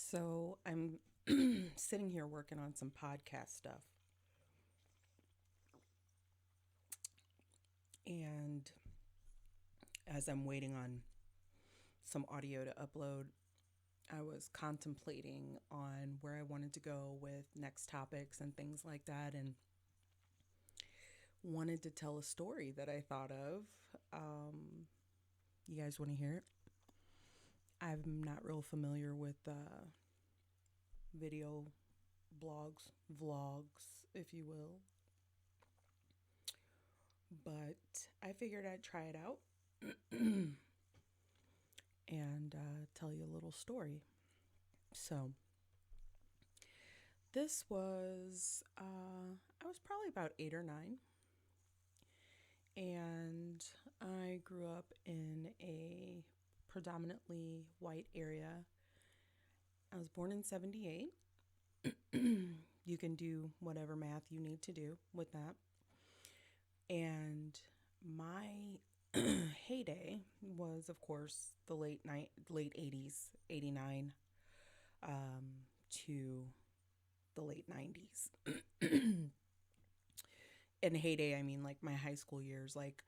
So I'm sitting here working on some podcast stuff. And as I'm waiting on some audio to upload, I was contemplating on where I wanted to go with next topics and things like that, and wanted to tell a story that I thought of. You guys want to hear it? I'm not real familiar with video blogs, vlogs, if you will, but I figured I'd try it out and tell you a little story. So, this was, I was probably about 8 or 9, and I grew up in a predominantly white area. I was born in 78. You can do whatever math you need to do with that. And my heyday was, of course, the late 80s, 89 to the late 90s. In heyday, I mean like my high school years. Like,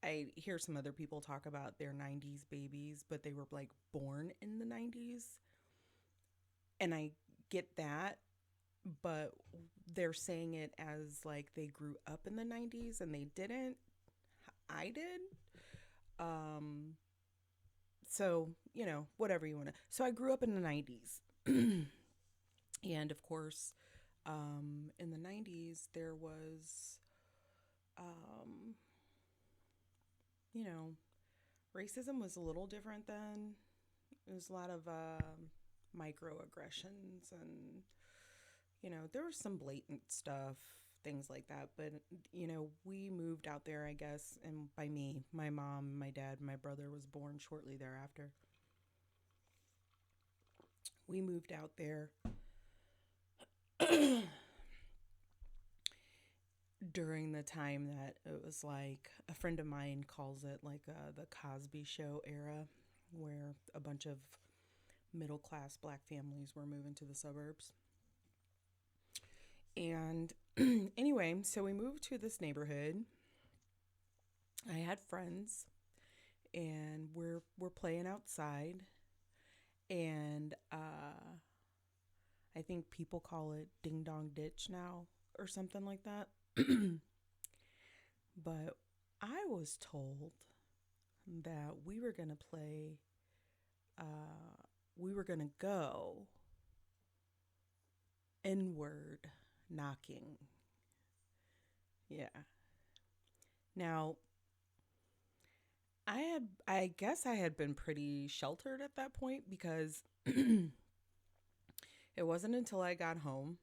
I hear some other people talk about their 90s babies, but they were like born in the 90s. And I get that, but they're saying it as like they grew up in the 90s and they didn't. I did. Um, so, whatever you want to. So I grew up in the 90s. And of course, in the 90s, there was, um, you know, racism was a little different then. There was a lot of microaggressions, and, there was some blatant stuff, things like that. But, we moved out there, I guess. And by me, my mom, my dad, my brother was born shortly thereafter. We moved out there during the time that it was like, a friend of mine calls it like the Cosby Show era, where a bunch of middle class black families were moving to the suburbs. And anyway, so we moved to this neighborhood. I had friends, and we're playing outside, and I think people call it Ding Dong Ditch now or something like that. But I was told that we were gonna go inward knocking. Yeah. Now, I guess I had been pretty sheltered at that point, because it wasn't until I got home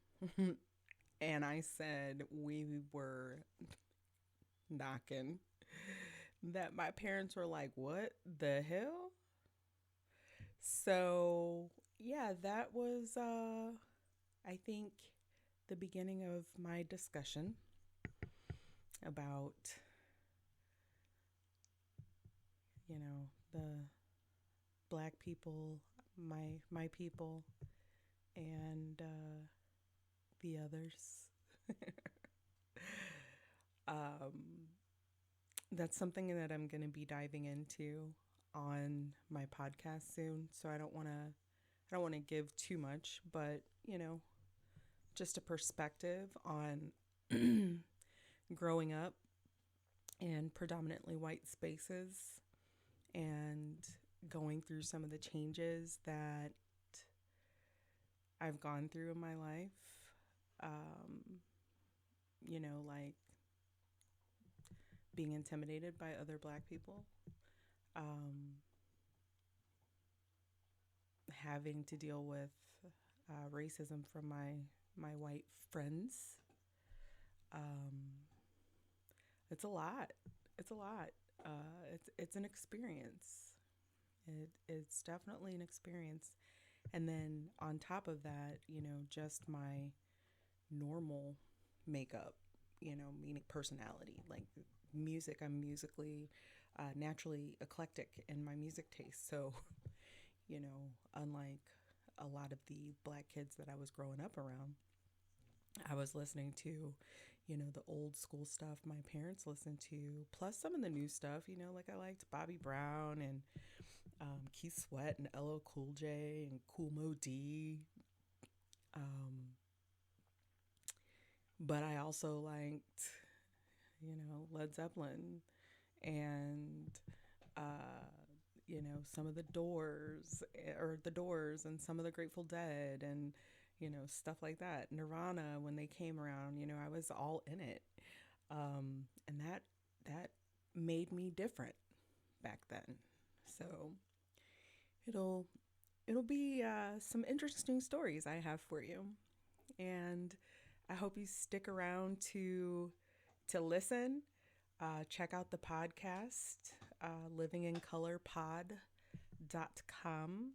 and I said we were knocking that my parents were like, "What the hell?" So, yeah, that was I think the beginning of my discussion about, the black people, my people, and the others. um, that's something that I'm going to be diving into on my podcast soon. So I don't want to give too much, but just a perspective on growing up in predominantly white spaces and going through some of the changes that I've gone through in my life. Um, like being intimidated by other black people, um, having to deal with racism from my white friends. Um, it's a lot. It's a lot. It's an experience. It's definitely an experience. And then on top of that, just my normal makeup, meaning personality, like music. I'm musically, naturally eclectic in my music taste. So, unlike a lot of the black kids that I was growing up around, I was listening to, the old school stuff my parents listened to, plus some of the new stuff, like I liked Bobby Brown and Keith Sweat and LL Cool J and Cool Mo D. Um, but I also liked, Led Zeppelin and, uh, some of the Doors and some of the Grateful Dead and, stuff like that. Nirvana, when they came around, I was all in it. And that made me different back then. So it'll it'll be some interesting stories I have for you, and I hope you stick around to listen. Check out the podcast, livingincolorpod.com.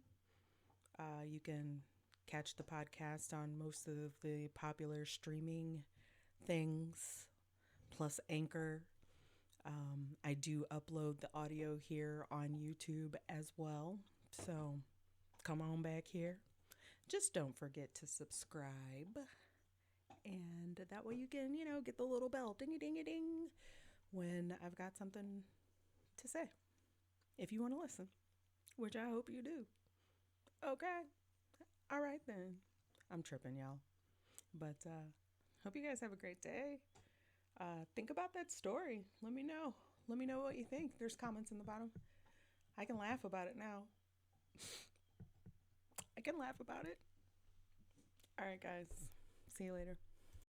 You can catch the podcast on most of the popular streaming things, plus Anchor. I do upload the audio here on YouTube as well. So come on back here. Just don't forget to subscribe. And that way you can, get the little bell ding a ding a ding when I've got something to say. If you want to listen, which I hope you do. Okay. All right then. I'm tripping, y'all. But hope you guys have a great day. Think about that story. Let me know. Let me know what you think. There's comments in the bottom. I can laugh about it now. I can laugh about it. All right, guys. See you later.